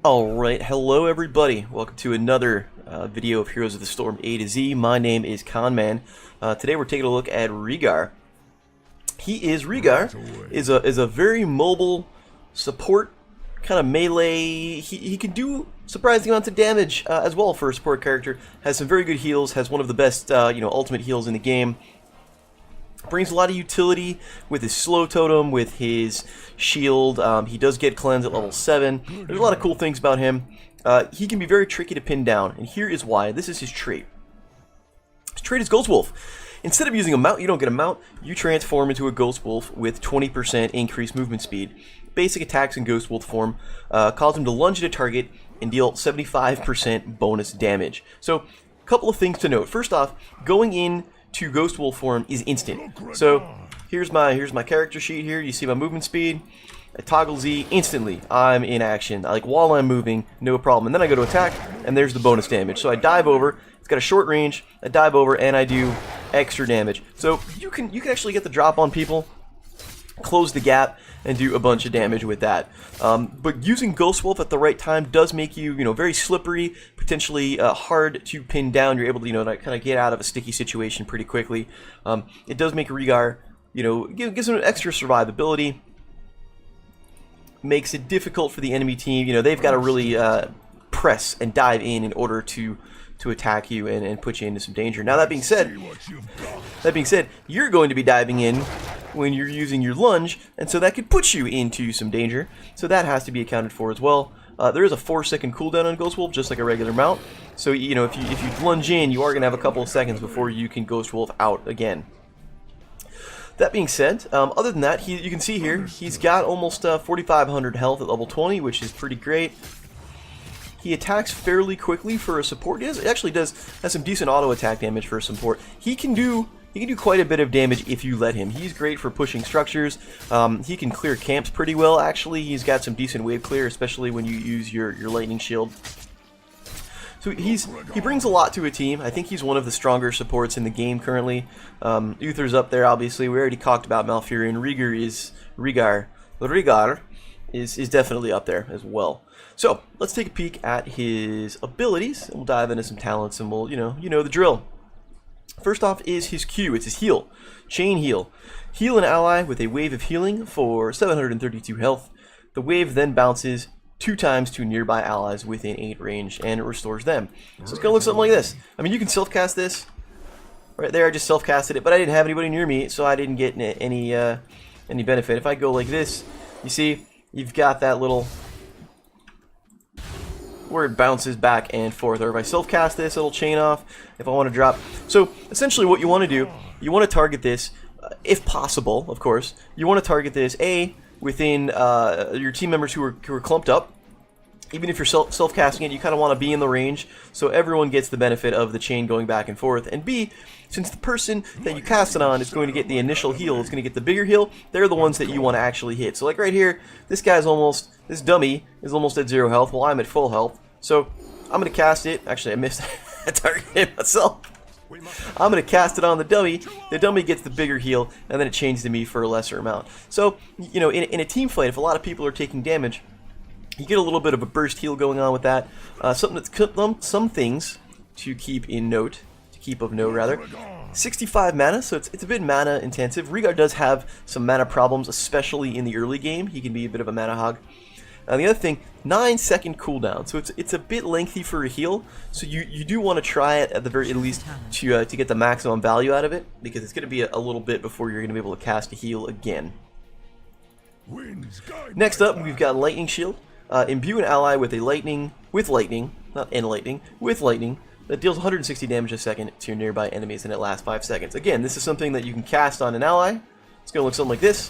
Alright, hello everybody. Welcome to another video of Heroes of the Storm A to Z. My name is Conman. Today we're taking a look at Rehgar. Rehgar is a very mobile support kind of melee. He can do surprising amounts of damage as well for a support character. Has some very good heals. Has one of the best ultimate heals in the game. Brings a lot of utility with his slow totem, with his shield. He does get cleanse at level 7. There's a lot of cool things about him. He can be very tricky to pin down, and here is why. This is his trait. His trait is Ghost Wolf. Instead of using a mount, you don't get a mount. You transform into a Ghost Wolf with 20% increased movement speed. Basic attacks in Ghost Wolf form cause him to lunge at a target and deal 75% bonus damage. So, a couple of things to note. First off, going in to Ghost Wolf form is instant. So here's my character sheet here. You see my movement speed. I toggle Z instantly. I'm in action. Like while I'm moving, no problem. And then I go to attack, and there's the bonus damage. So I dive over. It's got a short range. I dive over, and I do extra damage. So you can actually get the drop on people, close the gap, and do a bunch of damage with that. But using Ghost Wolf at the right time does make you, very slippery, potentially hard to pin down. You're able to, kind of get out of a sticky situation pretty quickly. It does make Rehgar, gives him extra survivability. Makes it difficult for the enemy team. They've got to really press and dive in order to attack you and put you into some danger. Now that being said, you're going to be diving in when you're using your lunge, and so that could put you into some danger. So that has to be accounted for as well. There is a 4-second cooldown on Ghost Wolf, just like a regular mount. So if you lunge in, you are going to have a couple of seconds before you can Ghost Wolf out again. That being said, other than that, you can see here he's got almost 4,500 health at level 20, which is pretty great. He attacks fairly quickly for a support. He actually has some decent auto attack damage for a support. He can do quite a bit of damage if you let him. He's great for pushing structures. He can clear camps pretty well, actually. He's got some decent wave clear, especially when you use your lightning shield. So he brings a lot to a team. I think he's one of the stronger supports in the game currently. Uther's up there, obviously. We already talked about Malfurion. Rehgar is definitely up there as well. So let's take a peek at his abilities, and we'll dive into some talents, and we'll, you know the drill. First off is his Q. It's his heal. Chain heal. Heal an ally with a wave of healing for 732 health. The wave then bounces 2 times to nearby allies within 8 range, and it restores them. So it's going to look something like this. I mean, you can self-cast this. Right there, I just self-casted it, but I didn't have anybody near me, so I didn't get any benefit. If I go like this, you see, you've got that little where it bounces back and forth. Or if I self-cast this, it'll chain off if I want to drop. So essentially what you want to do, you want to target this, if possible, of course, you want to target this, within your team members who are clumped up. Even if you're self-casting it, you kind of want to be in the range so everyone gets the benefit of the chain going back and forth. And B, since the person that you cast it on is going to get the initial heal, it's going to get the bigger heal, they're the ones that you want to actually hit. So like right here, this dummy is almost at 0 health while I'm at full health. So I'm going to cast it. Actually, I missed I targeted myself. I'm going to cast it on the dummy. The dummy gets the bigger heal, and then it changes to me for a lesser amount. So, in a team fight, if a lot of people are taking damage, you get a little bit of a burst heal going on with that. Some things to keep of note rather. 65 mana, so it's a bit mana intensive. Rehgar does have some mana problems, especially in the early game. He can be a bit of a mana hog. The other thing, 9-second cooldown, so it's a bit lengthy for a heal. So you do want to try it at the very least to get the maximum value out of it, because it's going to be a little bit before you're going to be able to cast a heal again. Next up, we've got Lightning Shield. Imbue an ally with lightning that deals 160 damage a second to your nearby enemies, and it lasts 5 seconds. Again, this is something that you can cast on an ally. It's going to look something like this.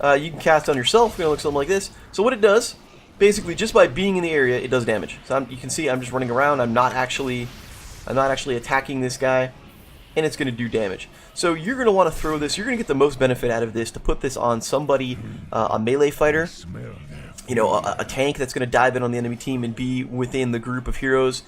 You can cast on yourself. It's going to look something like this. So what it does, basically, just by being in the area, it does damage. So you can see I'm just running around. I'm not actually attacking this guy, and it's going to do damage. So you're going to want to throw this. You're going to get the most benefit out of this to put this on somebody, a melee fighter. A tank that's going to dive in on the enemy team and be within the group of heroes.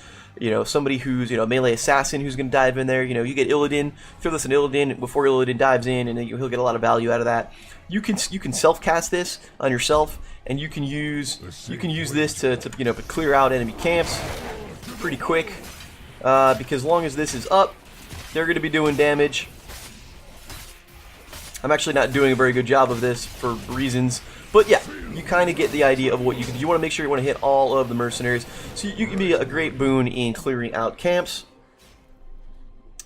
Somebody who's, a melee assassin who's going to dive in there. You get Illidan, throw this in Illidan before Illidan dives in, and he'll get a lot of value out of that. You can self-cast this on yourself, and you can use this to you know, clear out enemy camps pretty quick, because as long as this is up, they're going to be doing damage. I'm actually not doing a very good job of this for reasons, but yeah, you kind of get the idea of what you can do. You want to make sure you want to hit all of the mercenaries, so you can be a great boon in clearing out camps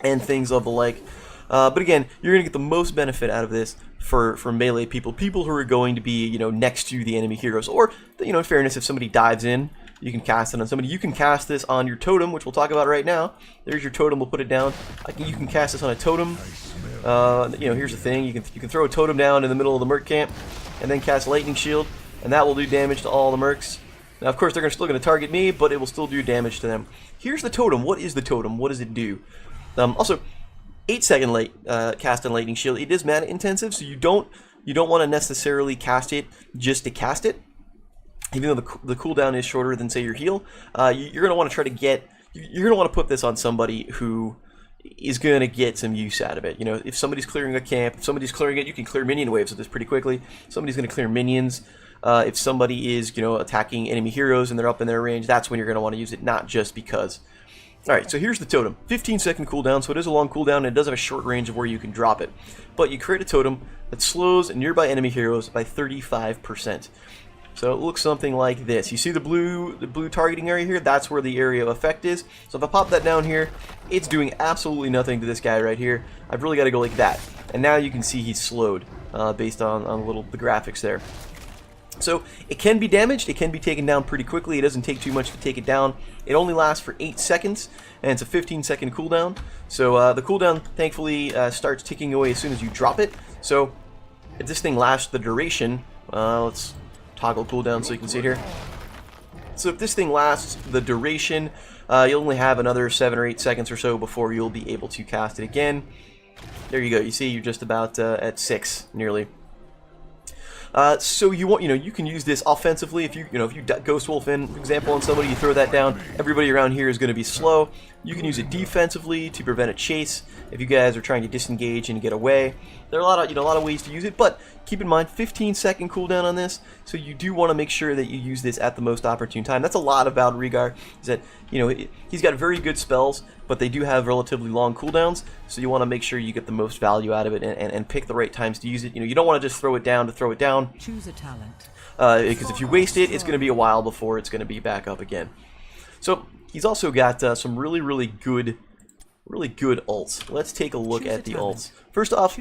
and things of the like. But again, you're going to get the most benefit out of this for melee people who are going to be, you know, next to the enemy heroes. Or, you know, in fairness, if somebody dives in, you can cast it on somebody. You can cast this on your totem, which we'll talk about right now. There's your totem. We'll put it down. You can cast this on a totem. You know, here's the thing. You can throw a totem down in the middle of the merc camp, and then cast lightning shield, and that will do damage to all the mercs. Now, of course, they're still going to target me, but it will still do damage to them. Here's the totem. What is the totem? What does it do? Also, 8-second cast on lightning shield. It is mana intensive, so you don't want to necessarily cast it just to cast it. Even though the cooldown is shorter than, say, your heal, you're going to want to try to get. You're going to want to put this on somebody who is going to get some use out of it. You know, if somebody's clearing a camp, if somebody's clearing it, you can clear minion waves with this pretty quickly. Somebody's going to clear minions. If somebody is, you know, attacking enemy heroes and they're up in their range, that's when you're going to want to use it, not just because. Alright, so here's the totem. 15-second cooldown, so it is a long cooldown, and it does have a short range of where you can drop it. But you create a totem that slows nearby enemy heroes by 35%. So it looks something like this. You see the blue targeting area here? That's where the area of effect is. So if I pop that down here, it's doing absolutely nothing to this guy right here. I've really got to go like that. And now you can see he's slowed based on the graphics there. So it can be damaged, it can be taken down pretty quickly. It doesn't take too much to take it down. It only lasts for 8 seconds, and it's a 15-second cooldown. So the cooldown, thankfully, starts ticking away as soon as you drop it. So if this thing lasts the duration, let's toggle cooldown so you can see it here. So if this thing lasts the duration, you'll only have another 7 or 8 seconds or so before you'll be able to cast it again. There you go. You see, you're just about at 6 nearly. So you can use this offensively. If you Ghost Wolf in, for example, on somebody, you throw that down, everybody around here is going to be slow. You can use it defensively to prevent a chase if you guys are trying to disengage and get away. There are a lot of ways to use it, but keep in mind 15-second cooldown on this, so you do want to make sure that you use this at the most opportune time. That's a lot about Rehgar, is that he's got very good spells, but they do have relatively long cooldowns, so you want to make sure you get the most value out of it and pick the right times to use it. You don't want to just throw it down to throw it down. Choose a talent. Because if you waste it, it's going to be a while before it's going to be back up again. So he's also got some really good ults. Let's take a look at the ults. First off,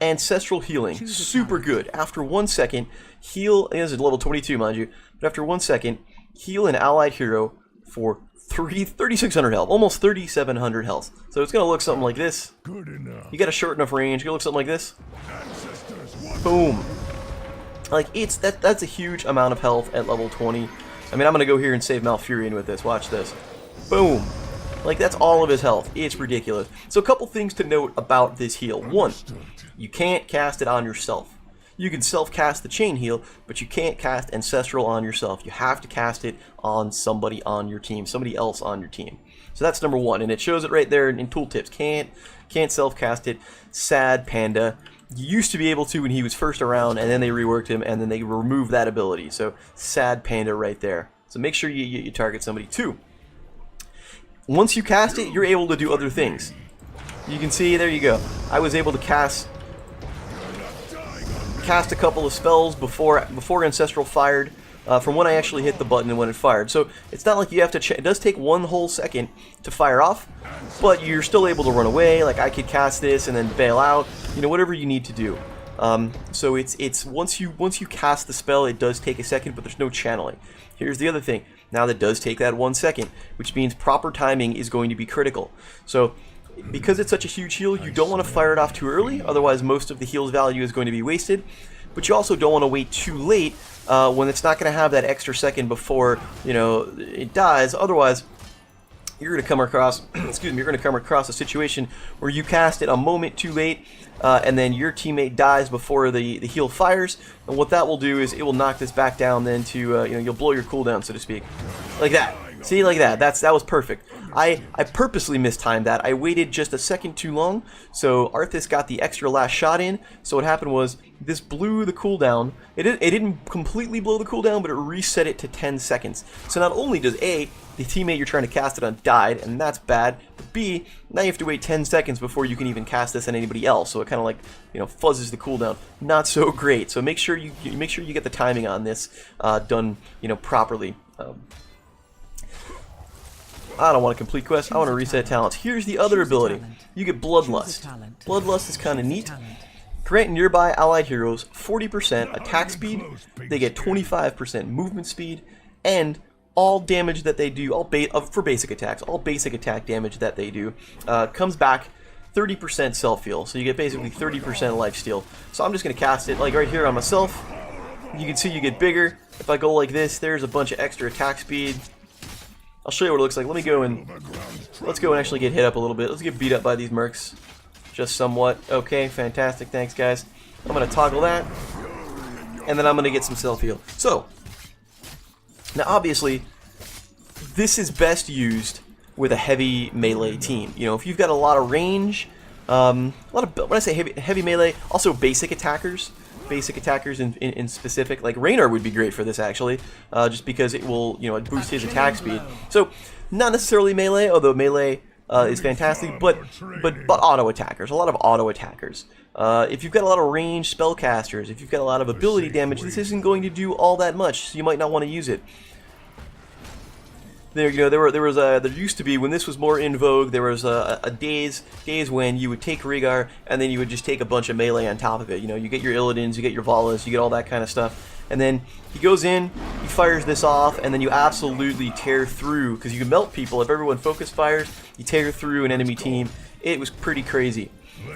Ancestral Healing, super good. After 1 second, heal, and this is level 22, mind you, but after 1 second, heal an allied hero for 3,600 health, almost 3,700 health. So it's going to look something like this. You got a short enough range, it's going to look something like this. Boom. Like, that's a huge amount of health at level 20. I mean, I'm going to go here and save Malfurion with this. Watch this. Boom. Like, that's all of his health. It's ridiculous. So a couple things to note about this heal. One, you can't cast it on yourself. You can self-cast the chain heal, but you can't cast Ancestral on yourself. You have to cast it on somebody on your team, somebody else on your team. So that's number one, and it shows it right there in tooltips. Can't self-cast it. Sad Panda. You used to be able to when he was first around, and then they reworked him, and then they removed that ability. So sad Panda right there. So make sure you target somebody. Two, once you cast it, you're able to do other things. You can see, there you go. I was able to cast a couple of spells before Ancestral fired, from when I actually hit the button and when it fired. So it's not like you have to it does take 1 whole second to fire off, but you're still able to run away. Like, I could cast this and then bail out, whatever you need to do. So it's once you cast the spell, it does take a second, but there's no channeling. Here's the other thing. Now that does take that 1 second, which means proper timing is going to be critical. So because it's such a huge heal, you don't want to fire it off too early, otherwise most of the heal's value is going to be wasted. But you also don't want to wait too late when it's not going to have that extra second before it dies. Otherwise, you're going to come across you're going to come across a situation where you cast it a moment too late, and then your teammate dies before the heal fires. And what that will do is it will knock this back down then to you'll blow your cooldown, so to speak, like that. See, like that. That was perfect. I purposely mistimed that. I waited just a second too long, so Arthas got the extra last shot in. So what happened was, this blew the cooldown. It didn't completely blow the cooldown, but it reset it to 10 seconds. So not only does A, the teammate you're trying to cast it on died, and that's bad, but B, now you have to wait 10 seconds before you can even cast this on anybody else. So it kind of like, you know, fuzzes the cooldown. Not so great. So make sure you get the timing on this done, you know, properly. I don't want a complete quest. I want to reset talents. Here's the other ability. You get Bloodlust. Bloodlust is kind of neat. Grant nearby allied heroes 40% attack speed. They get 25% movement speed, and all damage that they do, for basic attacks, all basic attack damage that they do comes back 30% self-heal. So you get basically 30% lifesteal. So I'm just going to cast it like right here on myself. You can see you get bigger. If I go like this, there's a bunch of extra attack speed. I'll show you what it looks like. Let's go and actually get hit up a little bit. Let's get beat up by these mercs. Just somewhat. Okay, fantastic. Thanks, guys. I'm going to toggle that. And then I'm going to get some self-heal. So, now obviously, this is best used with a heavy melee team. You know, if you've got a lot of range, when I say heavy melee, also basic attackers. Basic attackers in specific, like Rehgar would be great for this actually, just because it will, you know, boost his attack speed. So, not necessarily melee, although melee is fantastic, but auto attackers, a lot of auto attackers. If you've got a lot of ranged spellcasters, if you've got a lot of ability damage, this isn't going to do all that much, so you might not want to use it. There, you know, there used to be, when this was more in vogue, there was days when you would take Rehgar and then you would just take a bunch of melee on top of it. You know, you get your Illidan's, you get your Valas, you get all that kind of stuff, and then he goes in, he fires this off, and then you absolutely tear through, because you can melt people. If everyone focus fires, you tear through an enemy team. It was pretty crazy.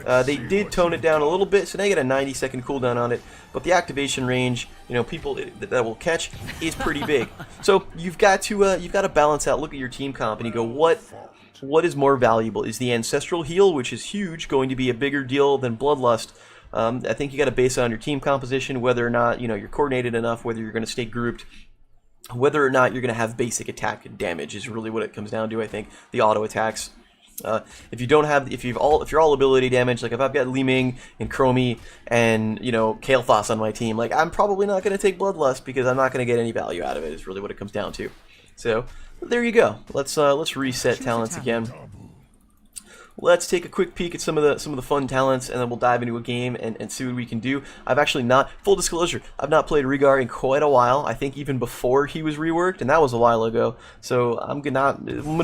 They did tone it down a little bit, so now you get a 90-second cooldown on it, but the activation range, you know, people that will catch is pretty big. So you've got to balance out, look at your team comp, and you go, what is more valuable? Is the Ancestral Heal, which is huge, going to be a bigger deal than Bloodlust? I think you got to base it on your team composition, whether or not, you know, you're coordinated enough, whether you're going to stay grouped, whether or not you're going to have basic attack damage is really what it comes down to. I think the auto attacks. If you're all ability damage, like if I've got Li Ming and Chromie and, you know, Kael'thas on my team, like I'm probably not going to take Bloodlust because I'm not going to get any value out of it. Is really what it comes down to. So there you go. Let's reset talents again. Let's take a quick peek at some of the fun talents, and then we'll dive into a game and see what we can do. I've actually not, full disclosure, I've not played Rehgar in quite a while. I think even before he was reworked, and that was a while ago. So I'm gonna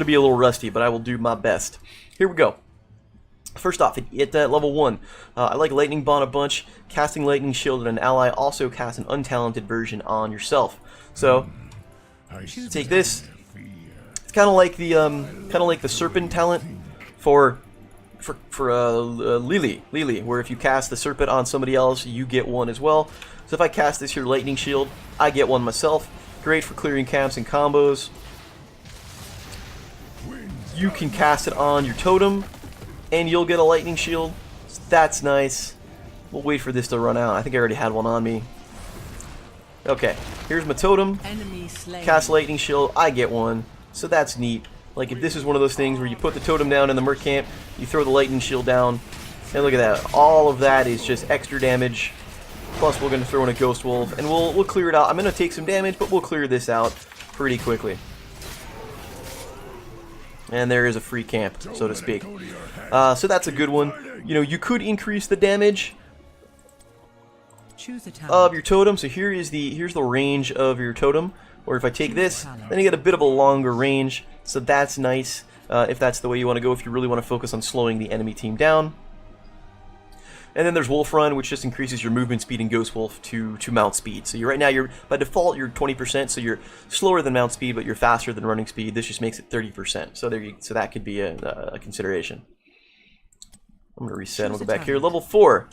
be a little rusty, but I will do my best. Here we go. First off, at level 1, I like Lightning Bond a bunch. Casting Lightning Shield on an ally also casts an untalented version on yourself. So take this. It's kind of like the Serpent talent for Lily, where if you cast the Serpent on somebody else, you get one as well. So if I cast this here Lightning Shield, I get one myself. Great for clearing camps and combos. You can cast it on your totem, and you'll get a Lightning Shield. So that's nice. We'll wait for this to run out. I think I already had one on me. Okay, here's my totem. Cast Lightning Shield, I get one. So that's neat. Like if this is one of those things where you put the totem down in the merc camp, you throw the Lightning Shield down, and look at that. All of that is just extra damage. Plus we're going to throw in a Ghost Wolf, and we'll clear it out. I'm going to take some damage, but we'll clear this out pretty quickly. And there is a free camp, so to speak. So that's a good one. You know, you could increase the damage of your totem. So here's the range of your totem. Or if I take this, then you get a bit of a longer range. So that's nice if that's the way you want to go, if you really want to focus on slowing the enemy team down. And then there's Wolf Run, which just increases your movement speed in Ghost Wolf to mount speed. So right now, by default, you're 20%, so you're slower than mount speed, but you're faster than running speed. This just makes it 30%. So so that could be a consideration. I'm going to reset. We'll go back here. Level 4.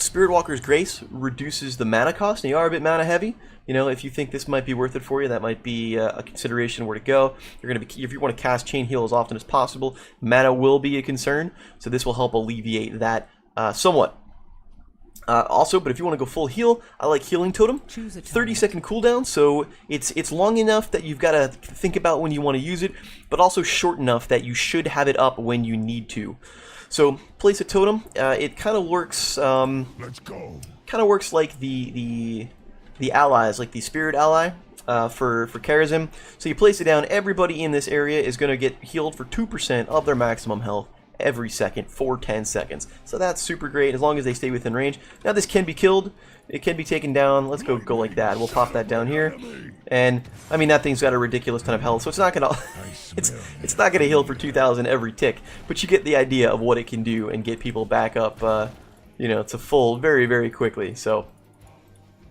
Spirit Walker's Grace reduces the mana cost, and you are a bit mana heavy. You know, if you think this might be worth it for you, that might be a consideration where to go. If you want to cast Chain Heal as often as possible, mana will be a concern, so this will help alleviate that somewhat. Also, but if you want to go full heal, I like Healing Totem. 30-second cooldown, so it's long enough that you've got to think about when you want to use it, but also short enough that you should have it up when you need to. So place a totem. It kind of works. Let's go. Kind of works like the allies, like the spirit ally for Karazim. So you place it down. Everybody in this area is going to get healed for 2% of their maximum health every second for 10 seconds. So that's super great as long as they stay within range. Now this can be killed. It can be taken down. Let's go like that. We'll pop that down here. And I mean that thing's got a ridiculous ton of health, so it's not gonna it's not gonna heal for 2,000 every tick. But you get the idea of what it can do and get people back up, you know, to full very, very quickly. So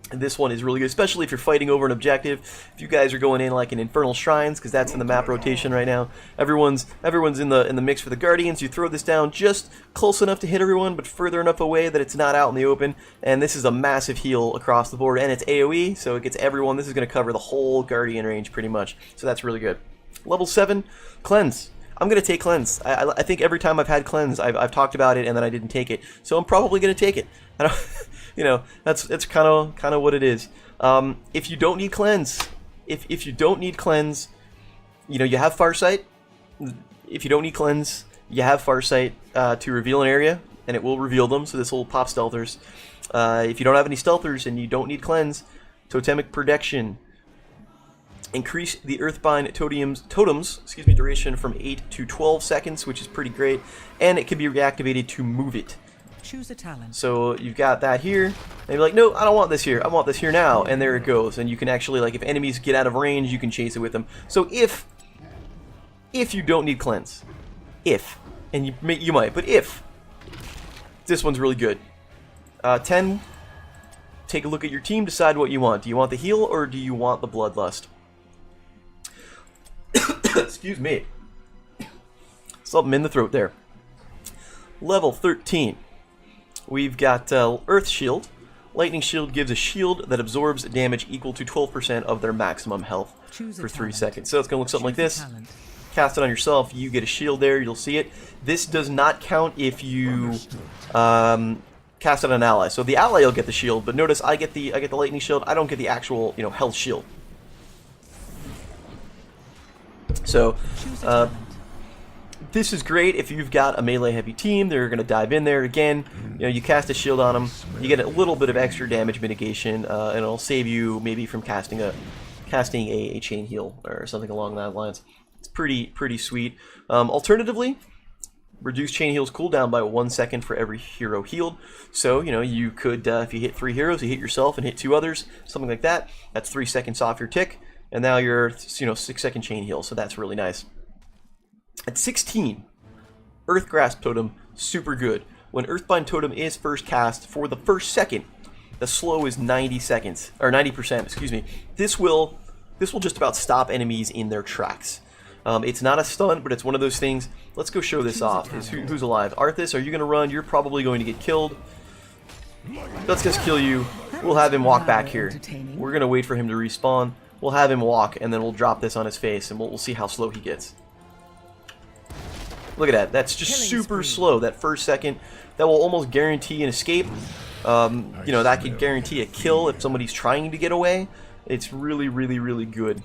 this one is really good, especially if you're fighting over an objective. If you guys are going in like in Infernal Shrines, because that's in the map rotation right now. Everyone's in the mix for the Guardians. You throw this down just close enough to hit everyone, but further enough away that it's not out in the open. And this is a massive heal across the board, and it's AoE, so it gets everyone. This is going to cover the whole Guardian range pretty much, so that's really good. Level 7, Cleanse. I'm going to take Cleanse. I think every time I've had Cleanse, I've talked about it and then I didn't take it, so I'm probably going to take it. I don't, you know, that's kind of what it is. If you don't need Cleanse, if you don't need Cleanse, you know, you have Farsight. If you don't need Cleanse, you have Farsight to reveal an area, and it will reveal them, so this will pop Stealthers. If you don't have any Stealthers and you don't need Cleanse, Totemic Protection. Increase the Earthbind totems duration from 8 to 12 seconds, which is pretty great, and it can be reactivated to move it. Choose a talent. So you've got that here, and you're like, no, I don't want this here. I want this here now, and there it goes. And you can actually, like, if enemies get out of range, you can chase it with them. So if you don't need Cleanse, and you might, but if this one's really good. 10. Take a look at your team. Decide what you want. Do you want the heal or do you want the Bloodlust? Excuse me. Something in the throat there. Level 13. We've got Earth Shield. Lightning Shield gives a shield that absorbs damage equal to 12% of their maximum health for 3 seconds. So it's going to look something like this. Cast it on yourself. You get a shield there. You'll see it. This does not count if you cast it on an ally. So the ally will get the shield, but notice I get the Lightning Shield. I don't get the actual, you know, health shield. So, this is great if you've got a melee heavy team. They're going to dive in there again. You know, you cast a shield on them, you get a little bit of extra damage mitigation, and it'll save you maybe from casting a chain heal or something along that lines. It's pretty sweet. Alternatively, reduce chain heals cooldown by 1 second for every hero healed. So, you know, you could, if you hit 3 heroes, you hit yourself and hit 2 others, something like that. That's 3 seconds off your tick. And now you're, you know, 6-second chain heal, so that's really nice. At 16, Earth Grasp Totem, super good. When Earthbind Totem is first cast, for the first second, the slow is 90 seconds, or 90%, excuse me. This will just about stop enemies in their tracks. It's not a stun, but it's one of those things. Let's go show this off. Who's alive? Arthas, are you going to run? You're probably going to get killed. Let's just kill you. We'll have him walk back here. We're going to wait for him to respawn. We'll have him walk, and then we'll drop this on his face, and we'll see how slow he gets. Look at that. That's just super slow. That first second, that will almost guarantee an escape. You know, that could guarantee a kill if somebody's trying to get away. It's really, really, really good.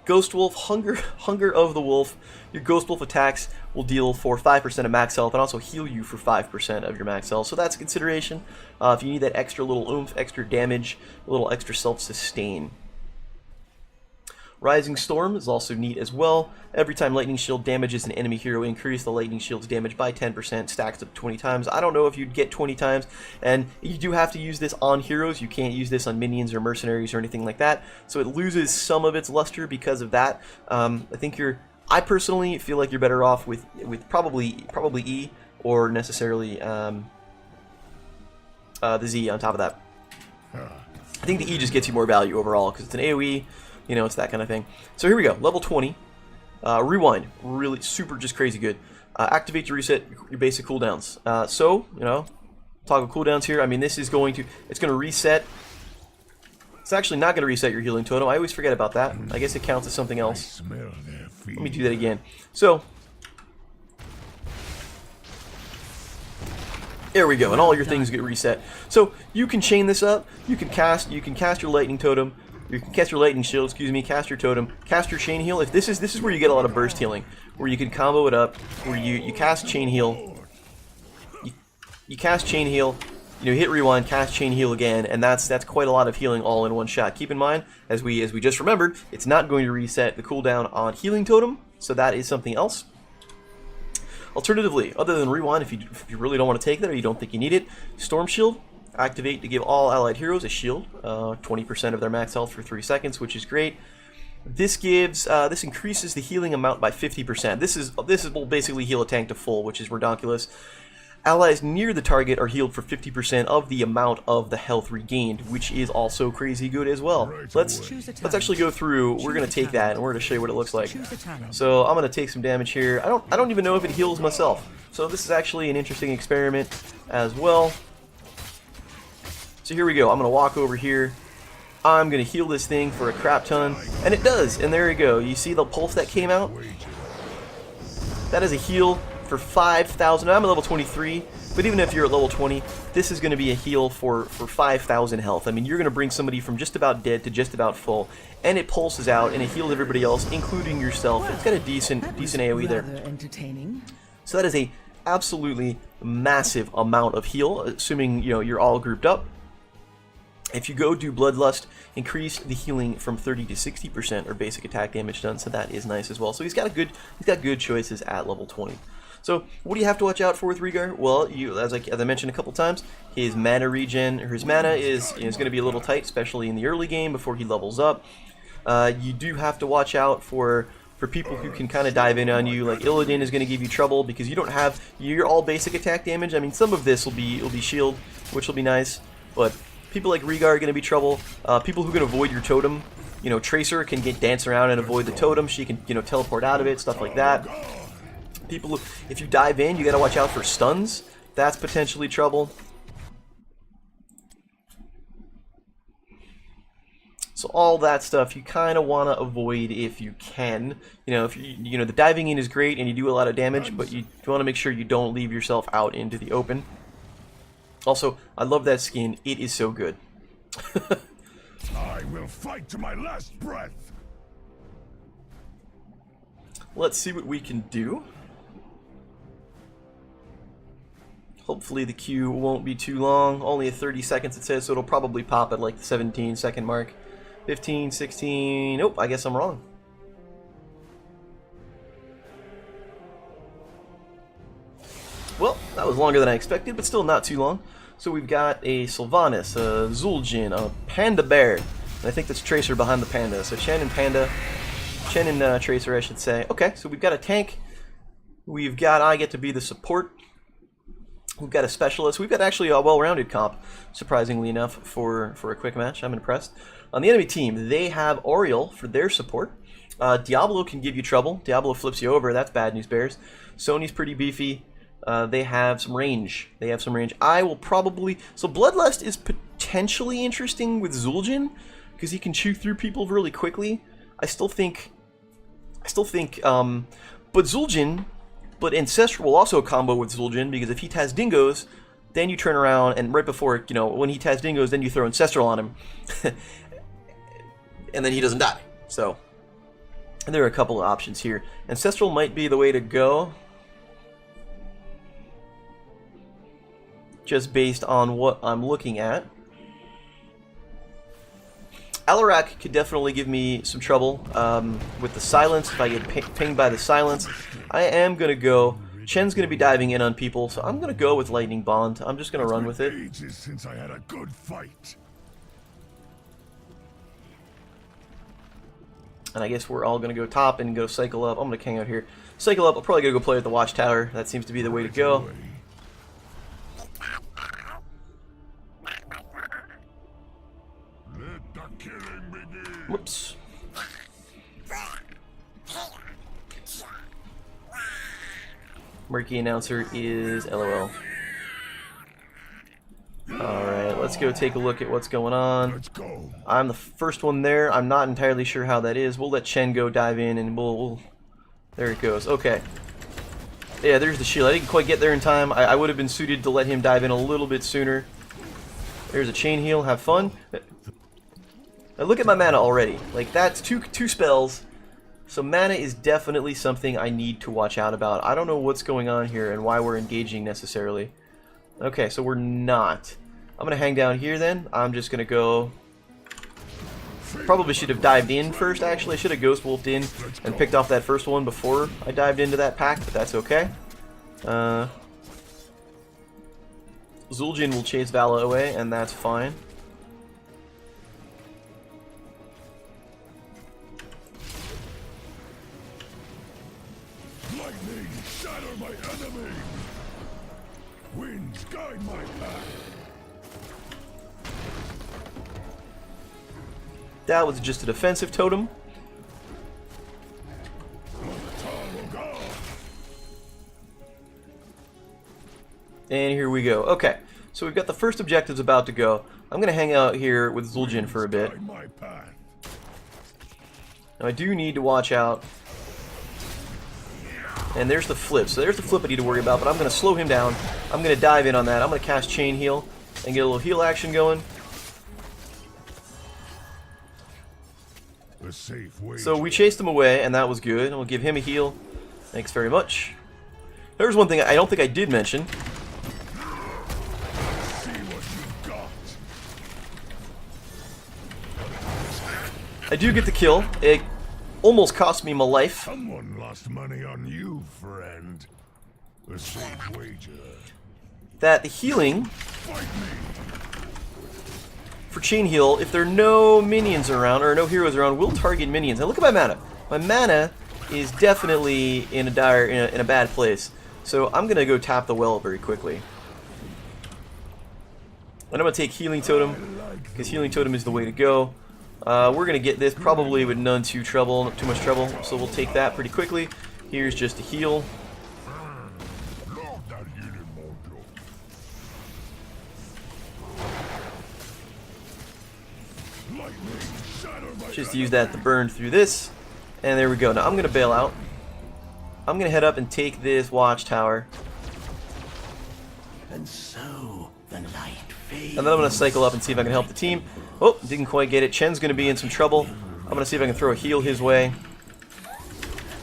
Ghost Wolf, Hunger of the Wolf. Your Ghost Wolf attacks will deal for 5% of max health and also heal you for 5% of your max health. So that's a consideration if you need that extra little oomph, extra damage, a little extra self-sustain. Rising Storm is also neat as well. Every time Lightning Shield damages an enemy hero increase, the Lightning Shield's damage by 10%, stacks up 20 times. I don't know if you'd get 20 times, and you do have to use this on heroes. You can't use this on minions or mercenaries or anything like that, so it loses some of its luster because of that. I personally feel like you're better off with probably E, or necessarily the Z on top of that. I think the E just gets you more value overall because it's an AoE. You know, it's that kind of thing. So here we go, level 20. Rewind, really super just crazy good. Activate to reset your basic cooldowns. So, you know, toggle cooldowns here. I mean, this is going to reset. It's actually not going to reset your healing totem. I always forget about that. I guess it counts as something else. Let me do that again. So, There we go, and all your things get reset. So you can chain this up. You can cast your lightning totem. You can cast your lightning shield, excuse me, cast your totem, cast your chain heal. If this is where you get a lot of burst healing, where you can combo it up, where you cast chain heal, you cast chain heal, you know, hit rewind, cast chain heal again, and that's quite a lot of healing all in one shot. Keep in mind, as we just remembered, it's not going to reset the cooldown on healing totem, so that is something else. Alternatively, other than rewind, if you really don't want to take that or you don't think you need it, Storm Shield, activate to give all allied heroes a shield, 20% of their max health for 3 seconds, which is great. This increases the healing amount by 50%. This will basically heal a tank to full, which is redonkulous. Allies near the target are healed for 50% of the amount of the health regained, which is also crazy good as well. Let's actually go through. We're gonna take that and we're gonna show you what it looks like. So I'm gonna take some damage here. I don't even know if it heals myself. So this is actually an interesting experiment as well. So here we go. I'm gonna walk over here. I'm gonna heal this thing for a crap ton, and it does. And there you go. You see the pulse that came out? That is a heal for 5,000. I'm at level 23, but even if you're at level 20, this is going to be a heal for 5,000 health. I mean, you're going to bring somebody from just about dead to just about full, and it pulses out, and it heals everybody else, including yourself. It's got a decent AoE there. So that is a absolutely massive amount of heal, assuming you're all grouped up. If you go do Bloodlust, increase the healing from 30 to 60% or basic attack damage done, so that is nice as well. So he's got good choices at level 20. So what do you have to watch out for with Rehgar? Well, as I mentioned a couple times, his mana regen, or his mana is going to be a little tight, especially in the early game before he levels up. You do have to watch out for people who can kind of dive in on you. Like Illidan is going to give you trouble because you're all basic attack damage. I mean, some of this will be shield, which will be nice, but people like Rehgar are going to be trouble. People who can avoid your totem, Tracer can dance around and avoid the totem. She can teleport out of it, stuff like that. People, if you dive in, you got to watch out for stuns. That's potentially trouble. So all that stuff you kind of want to avoid if you can. If the diving in is great and you do a lot of damage, but you want to make sure you don't leave yourself out into the open. Also, I love that skin. It is so good. I will fight to my last breath. Let's see what we can do. Hopefully the queue won't be too long. Only at 30 seconds it says, so it'll probably pop at like the 17-second mark. 15, 16... Nope, I guess I'm wrong. Well, that was longer than I expected, but still not too long. So we've got a Sylvanas, a Zul'jin, a Panda Bear, and I think that's Tracer behind the Panda. So Chen and Tracer, I should say. Okay, so we've got a tank. I get to be the support. We've got a specialist. We've got actually a well-rounded comp, surprisingly enough, for a quick match. I'm impressed. On the enemy team, they have Oriel for their support. Diablo can give you trouble. Diablo flips you over. That's bad news bears. Sony's pretty beefy. They have some range. I will probably... So Bloodlust is potentially interesting with Zul'jin, because he can chew through people really quickly. I still think... But Zul'jin... But Ancestral will also combo with Zul'jin, because if he has dingoes, then you turn around, and right before, when he has dingoes, then you throw Ancestral on him. And then he doesn't die. So, there are a couple of options here. Ancestral might be the way to go, just based on what I'm looking at. Alarak could definitely give me some trouble with the silence. If I get pinged by the silence, I am going to go. Chen's going to be diving in on people, so I'm going to go with Lightning Bond. I'm just going to run with it. Ages since I had a good fight. And I guess we're all going to go top and go cycle up. I'm going to hang out here. Cycle up. I'll probably go play at the Watchtower. That seems to be the way to go. Whoops. Murky announcer is LOL. Alright, let's go take a look at what's going on. I'm the first one there. I'm not entirely sure how that is. We'll let Chen go dive in and we'll there it goes. Okay. Yeah, there's the shield. I didn't quite get there in time. I would have been suited to let him dive in a little bit sooner. There's a chain heal. Have fun. Now look at my mana already. Like, that's two spells. So mana is definitely something I need to watch out about. I don't know what's going on here and why we're engaging necessarily. Okay, so we're not. I'm going to hang down here then. I'm just going to go... Probably should have dived in first, actually. I should have Ghost Wolfed in and picked off that first one before I dived into that pack, but that's okay. Zul'jin will chase Vala away, and that's fine. Lightning, shatter my enemy. Winds guide my path. That was just a defensive totem. And here we go. Okay, so we've got the first objectives about to go. I'm going to hang out here with Zul'jin for a bit. Now I do need to watch out. And there's the flip. So there's the flip I need to worry about, but I'm going to slow him down. I'm going to dive in on that. I'm going to cast Chain Heal and get a little heal action going. So we chased him away, and that was good. And we'll give him a heal. Thanks very much. There's one thing I don't think I did mention. I do get the kill. It almost cost me my life. Someone lost money on you, friend. A safe wager. That the healing for Chain Heal, if there are no minions around or no heroes around, will target minions. Now look at my mana. My mana is definitely in a bad place. So I'm gonna go tap the well very quickly. And I'm gonna take Healing Totem because Healing Totem is the way to go. We're gonna get this probably with none too much trouble. So we'll take that pretty quickly. Here's just a heal. Just use that to burn through this. And there we go. Now I'm going to bail out. I'm going to head up and take this watchtower. And so the light fades. And then I'm going to cycle up and see if I can help the team. Oh, didn't quite get it. Chen's going to be in some trouble. I'm going to see if I can throw a heal his way.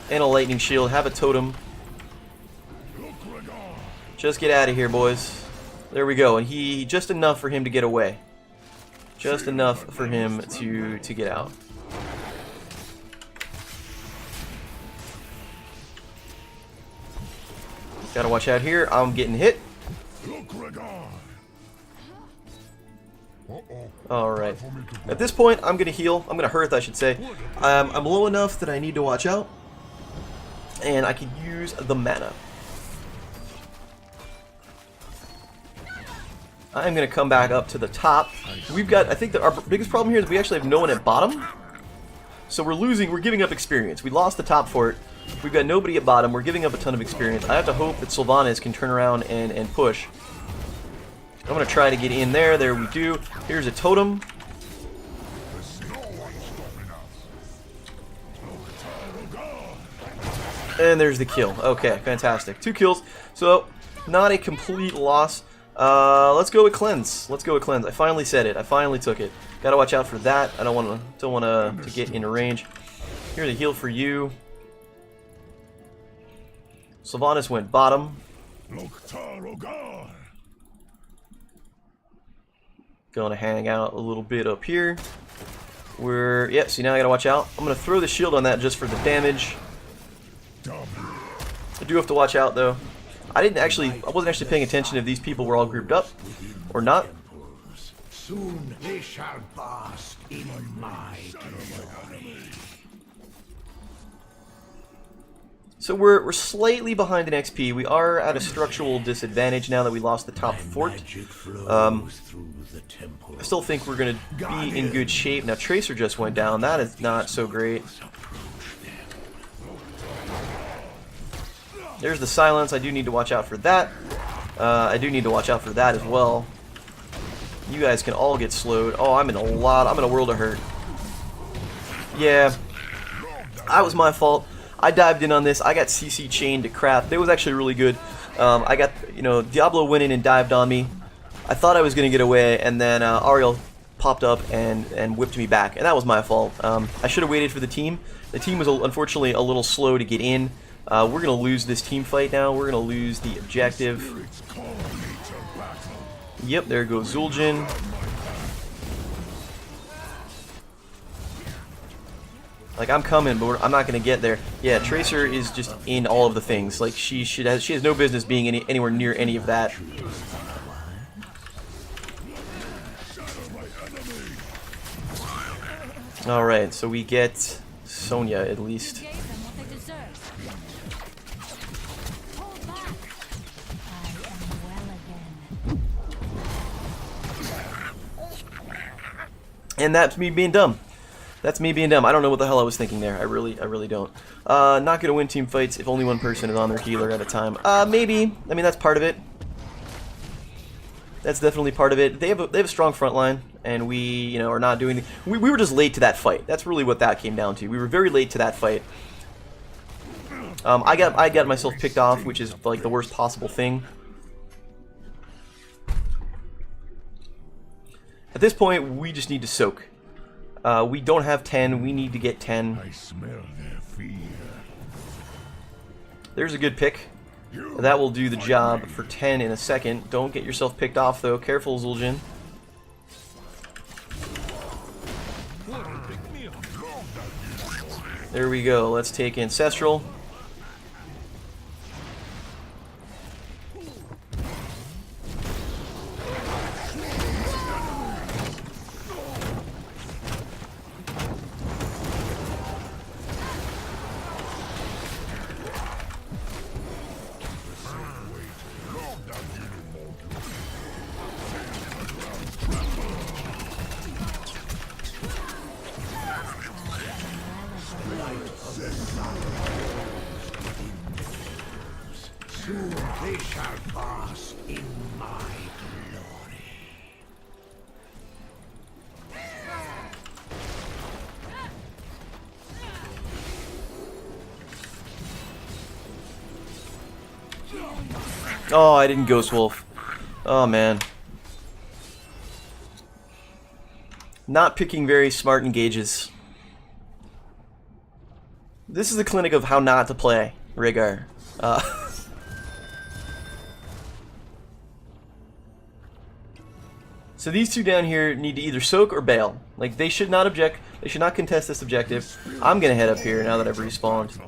And a lightning shield. Have a totem. Just get out of here, boys. There we go. And he just enough for him to get away. Just enough for him to get out. Gotta watch out here. I'm getting hit. Alright. At this point, I'm gonna heal. I'm gonna hurt, I should say. I'm low enough that I need to watch out. And I can use the mana. I'm going to come back up to the top. We've got, I think that our biggest problem here is we actually have no one at bottom. So we're giving up experience. We lost the top fort. We've got nobody at bottom. We're giving up a ton of experience. I have to hope that Sylvanas can turn around and push. I'm going to try to get in there. There we do. Here's a totem. And there's the kill. Okay, fantastic. 2 kills. So, not a complete loss. Let's go with cleanse. Let's go with cleanse. I finally said it. I finally took it. Gotta watch out for that. I don't want to get in range. Here's a heal for you. Sylvanas went bottom. Gonna hang out a little bit up here. See, now I gotta watch out. I'm gonna throw the shield on that just for the damage. I do have to watch out though. I wasn't actually paying attention if these people were all grouped up or not. Soon they shall bask in my glory. So we're slightly behind in XP. We are at a structural disadvantage now that we lost the top fort. I still think we're going to be in good shape. Now Tracer just went down. That is not so great. There's the silence. I do need to watch out for that. I do need to watch out for that as well. You guys can all get slowed. Oh, I'm in a world of hurt. Yeah, that was my fault. I dived in on this. I got CC chained to crap. It was actually really good. I got, you know, Diablo went in and dived on me. I thought I was going to get away, and then Ariel popped up and whipped me back, and that was my fault. I should have waited for the team. The team was unfortunately a little slow to get in. We're going to lose this team fight now. We're going to lose the objective. Yep, there goes Zul'jin. Like, I'm coming, but I'm not going to get there. Yeah, Tracer is just in all of the things. Like, she has no business being anywhere near any of that. Alright, so we get Sonya at least. And that's me being dumb. That's me being dumb. I don't know what the hell I was thinking there. I really don't. Not gonna win team fights if only one person is on their healer at a time. Maybe. I mean, that's part of it. That's definitely part of it. They have a strong front line, and we, you know, are not doing. We were just late to that fight. That's really what that came down to. We were very late to that fight. I got myself picked off, which is like the worst possible thing. At this point, we just need to soak. We don't have 10. We need to get 10. I smell their fear. There's a good pick. That will do the job for 10 in a second. Don't get yourself picked off, though. Careful, Zul'jin. There we go. Let's take Ancestral. Soon they shall bask in my glory. Oh, I didn't Ghost Wolf. Oh, man. Not picking very smart engages. This is a clinic of how not to play Rehgar. So these two down here need to either soak or bail. Like, they should not object. They should not contest this objective. I'm gonna head up here now that I've respawned.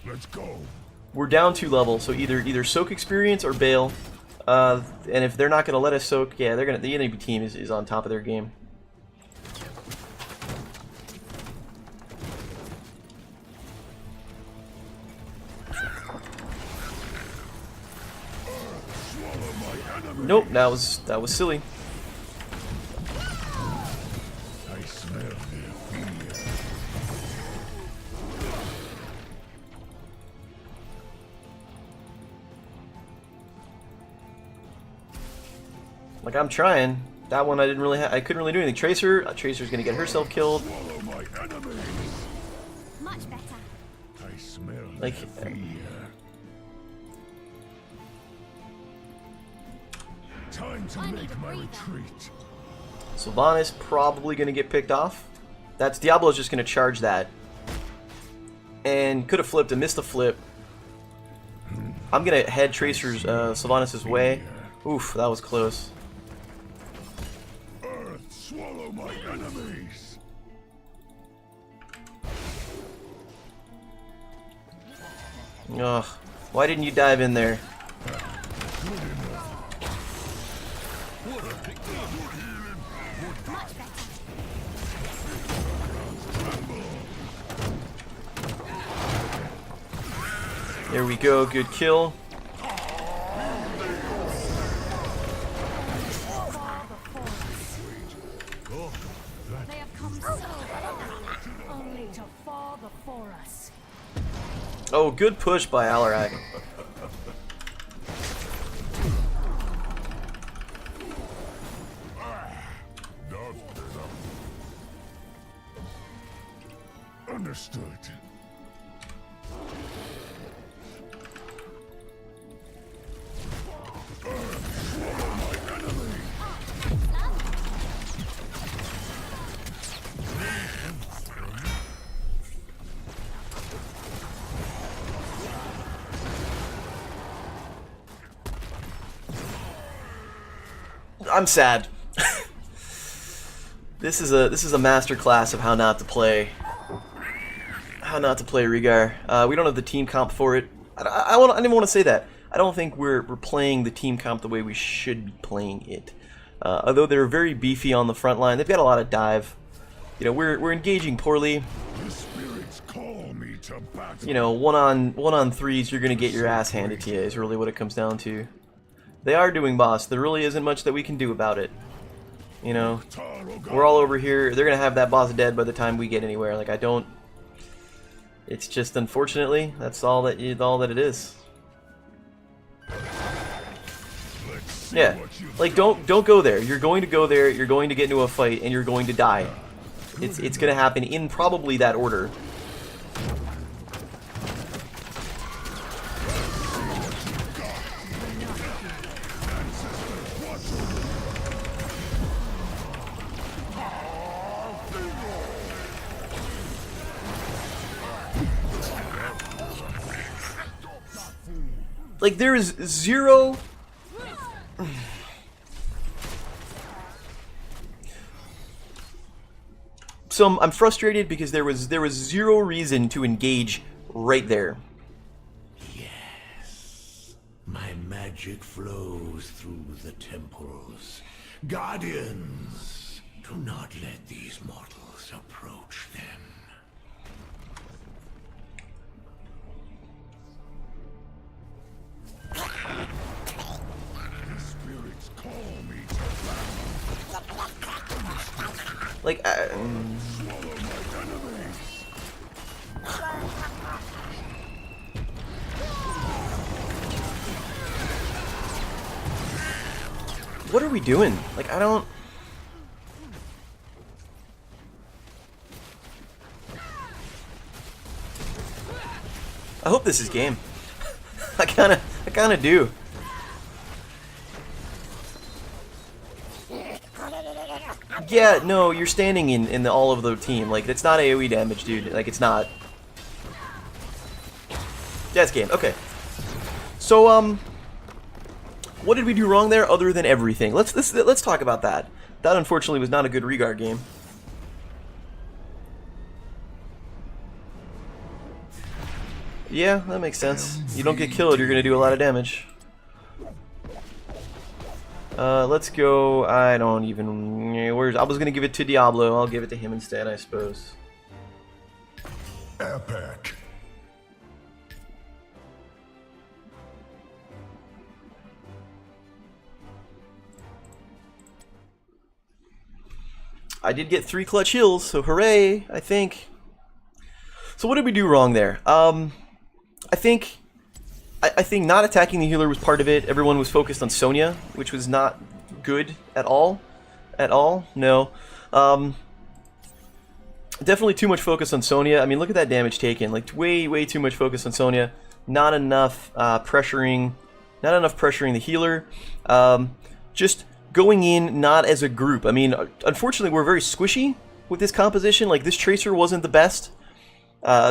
Let's go. We're down 2 levels, so either soak experience or bail. And if they're not gonna let us soak, yeah, they're gonna. The enemy team is on top of their game. Nope, that was silly. I smell their fear. Like, I'm trying. That one I didn't really. I couldn't really do anything. Tracer's gonna get herself killed. Swallow my enemies. Much better. I smell Like, their fear. Time to I need make a my breather. retreat. Sylvanas probably gonna get picked off. That's Diablo's just gonna charge that. And could have flipped and missed the flip. I'm gonna head Tracer's Sylvanas' way. Oof, that was close. Earth, swallow my enemies. Ugh, why didn't you dive in there? There we go, good kill. They have come so far, only to fall before us. Oh, good push by Alarak. Understood. I'm sad. This is a master class of how not to play Rehgar. We don't have the team comp for it. I didn't want to say that. I don't think we're playing the team comp the way we should be playing it. Although they're very beefy on the front line, they've got a lot of dive. You know, we're engaging poorly. The spirits call me to battle. You know, one on threes, you're gonna get your ass handed to you. Is really what it comes down to. They are doing boss. There really isn't much that we can do about it. You know, we're all over here. They're gonna have that boss dead by the time we get anywhere. Like I don't. It's just unfortunately that's all that it is. Yeah, like don't go there. You're going to go there. You're going to get into a fight and you're going to die. It's gonna happen in probably that order. Like there is zero. So I'm frustrated because there was zero reason to engage right there. Yes. My magic flows through the temples. Guardians, do not let these mortals approach them. The spirits call me to battle. Like, Swallow my enemies. what are we doing? Like, I don't. I hope this is game. I kind of do. Yeah, no, you're standing in all of the team. Like, it's not AoE damage, dude. Like, it's not. That's game. Okay. So, what did we do wrong there other than everything? Let's talk about that. That, unfortunately, was not a good Rehgar game. Yeah, that makes sense. You don't get killed, you're gonna do a lot of damage. Let's go. I don't even. I was gonna give it to Diablo. I'll give it to him instead, I suppose. Epic. I did get 3 clutch heals, so hooray! I think. So what did we do wrong there? I think not attacking the healer was part of it. Everyone was focused on Sonya, which was not good at all. At all? No. Definitely too much focus on Sonya. I mean, look at that damage taken. Like, way too much focus on Sonya. Not enough pressuring the healer. Just going in not as a group. I mean, unfortunately, we're very squishy with this composition. Like, this Tracer wasn't the best.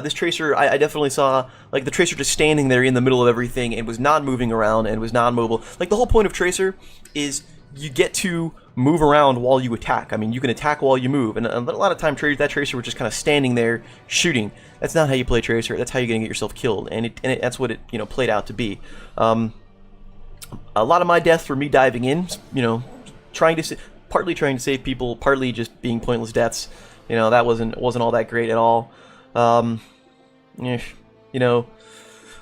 This Tracer, I definitely saw, like, the Tracer just standing there in the middle of everything and was not moving around and was non-mobile. Like, the whole point of Tracer is you get to move around while you attack. I mean, you can attack while you move. And a lot of time, that Tracer was just kind of standing there shooting. That's not how you play Tracer. That's how you're going to get yourself killed. And that's what it, played out to be. A lot of my deaths were me diving in, partly trying to save people, partly just being pointless deaths. That wasn't all that great at all.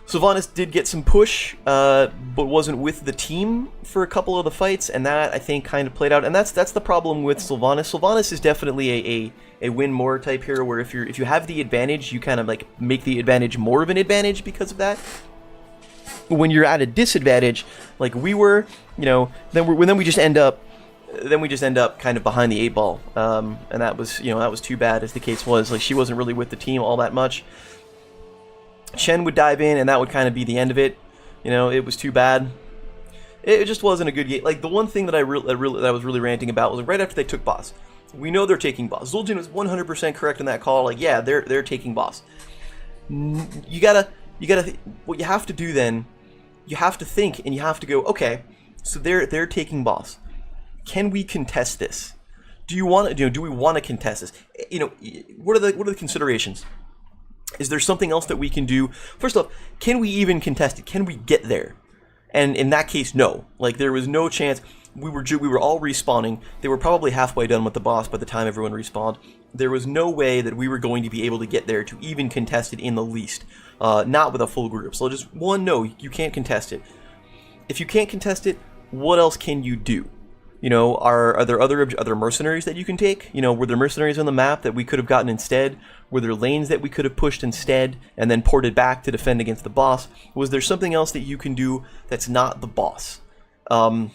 Sylvanas did get some push, but wasn't with the team for a couple of the fights, and that I think kind of played out. And that's the problem with Sylvanas. Sylvanas is definitely a win more type hero, where if you have the advantage, you kind of like make the advantage more of an advantage because of that. When you're at a disadvantage, like we were, then we just end up kind of behind the 8 ball, and that was too bad, as the case was. Like, she wasn't really with the team all that much. Chen would dive in, and that would kind of be the end of it. It was too bad. It just wasn't a good game. Like, the one thing that I was really ranting about was right after they took boss. We know they're taking boss. Zul'jin was 100% correct in that call. Like, yeah, they're taking boss. You gotta. What you have to do then, you have to think, and you have to go, okay, so they're taking boss. can we contest this? Do you want to? Do we want to contest this? You know, what are the considerations? Is there something else that we can do? First off, can we even contest it? Can we get there? And in that case, no. Like, there was no chance. We were all respawning. They were probably halfway done with the boss by the time everyone respawned. There was no way that we were going to be able to get there to even contest it in the least. Not with a full group. So just one, no, you can't contest it. If you can't contest it, what else can you do? You know, are there other mercenaries that you can take? You know, were there mercenaries on the map that we could have gotten instead? Were there lanes that we could have pushed instead and then ported back to defend against the boss? Was there something else that you can do that's not the boss? And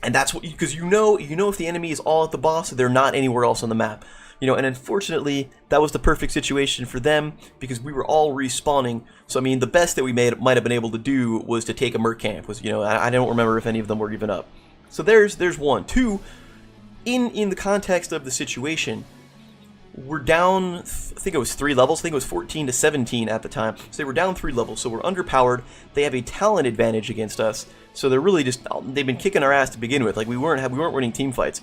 that's what, because you know if the enemy is all at the boss, they're not anywhere else on the map. You know, and unfortunately, that was the perfect situation for them because we were all respawning. So I mean, the best that we might have been able to do was to take a merc camp. Was, you know, I don't remember if any of them were even up. So there's one. Two, in the context of the situation, we're down, I think it was 3 levels. I think it was 14 to 17 at the time. So they were down 3 levels. So we're underpowered. They have a talent advantage against us. So they're really just, they've been kicking our ass to begin with. Like, we weren't winning team fights.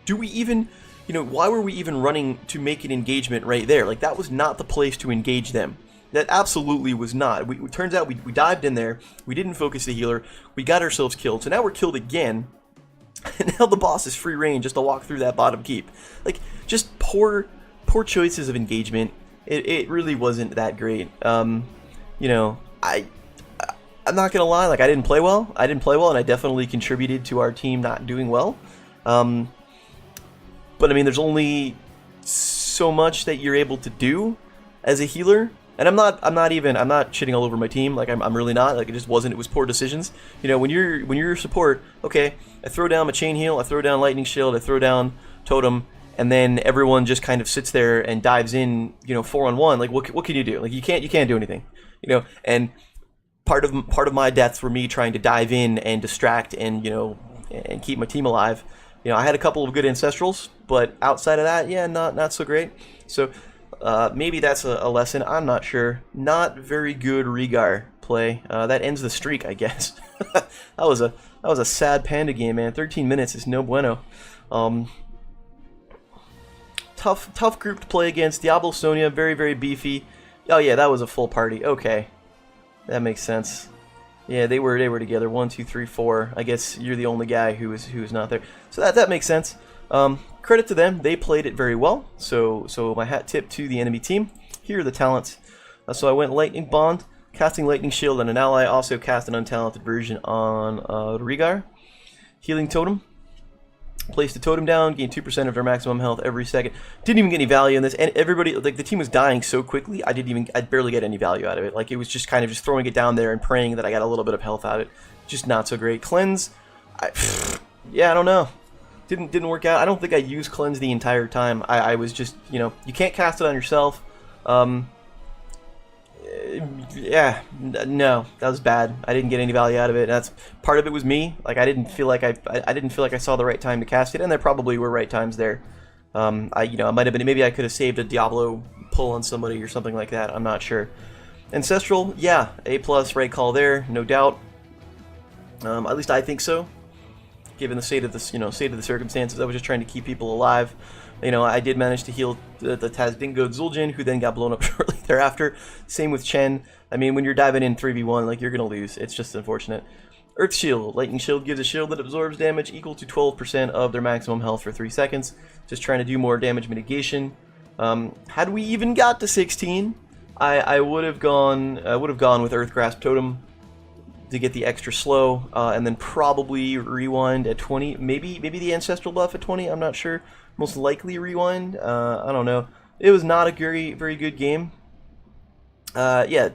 Do we even, you know, why were we even running to make an engagement right there? Like, that was not the place to engage them. That absolutely was not. It turns out we dived in there. We didn't focus the healer. We got ourselves killed. So now we're killed again. And now the boss is free reign just to walk through that bottom keep. Like, just poor choices of engagement. It really wasn't that great. You know, I'm not gonna lie. Like, I didn't play well. And I definitely contributed to our team not doing well. But I mean, there's only so much that you're able to do as a healer. And I'm not shitting all over my team. Like, I'm really not. Like, it just wasn't. It was poor decisions. You know, when you're a support, okay, I throw down my chain heal, I throw down lightning shield, I throw down totem, and then everyone just kind of sits there and dives in. You know, 4-on-1. Like, what can you do? Like, you can't do anything. You know, and part of my deaths were me trying to dive in and distract and, you know, and keep my team alive. You know, I had a couple of good ancestrals, but outside of that, yeah, not so great. So. Maybe that's a lesson. I'm not sure. Not very good Rehgar play. That ends the streak, I guess. that was a sad panda game, man. 13 minutes is no bueno. Tough group to play against. Diablo Sonia, very beefy. Oh yeah, that was a full party. Okay, that makes sense. Yeah, they were together. 1, 2, 3, 4. I guess you're the only guy who was not there. So that makes sense. Credit to them, they played it very well, so my hat tip to the enemy team. Here are the talents. So I went Lightning Bond, casting Lightning Shield on an ally, also cast an untalented version on Rehgar. Healing Totem, placed the totem down, gained 2% of their maximum health every second. Didn't even get any value in this, and everybody, like, the team was dying so quickly, I'd barely get any value out of it. Like, it was just kind of just throwing it down there and praying that I got a little bit of health out of it. Just not so great. Cleanse, yeah, I don't know. Didn't work out. I don't think I used cleanse the entire time. I was just, you know, you can't cast it on yourself. Yeah, no, that was bad. I didn't get any value out of it. That's part of it was me. Like, I didn't feel like I saw the right time to cast it, and there probably were right times there. I might have been, maybe I could have saved a Diablo pull on somebody or something like that. I'm not sure. Ancestral, yeah, A+, right call there, no doubt. At least I think so. Given the state of this, state of the circumstances, I was just trying to keep people alive. You know, I did manage to heal the Tazdingo Zul'jin, who then got blown up shortly thereafter. Same with Chen. I mean, when you're diving in 3v1, like, you're gonna lose. It's just unfortunate. Earth Shield. Lightning Shield gives a shield that absorbs damage equal to 12% of their maximum health for 3 seconds. Just trying to do more damage mitigation. Had we even got to 16, I would have gone with Earth Grasp Totem to get the extra slow, and then probably rewind at 20. Maybe the ancestral buff at 20. I'm not sure. Most likely rewind. I don't know. It was not a very good game. Yeah,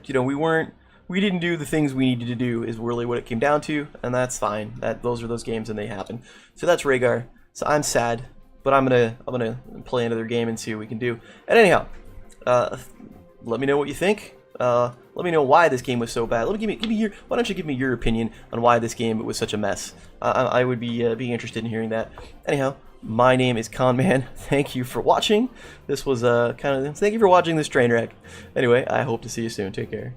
we didn't do the things we needed to do. Is really what it came down to, and that's fine. Those are those games and they happen. So that's Rehgar. So I'm sad, but I'm gonna play another game and see what we can do. And anyhow, let me know what you think. Let me know why this game was so bad. Why don't you give me your opinion on why this game was such a mess? I would be interested in hearing that. Anyhow, my name is Conman. Thank you for watching. This was thank you for watching this train wreck. Anyway, I hope to see you soon. Take care.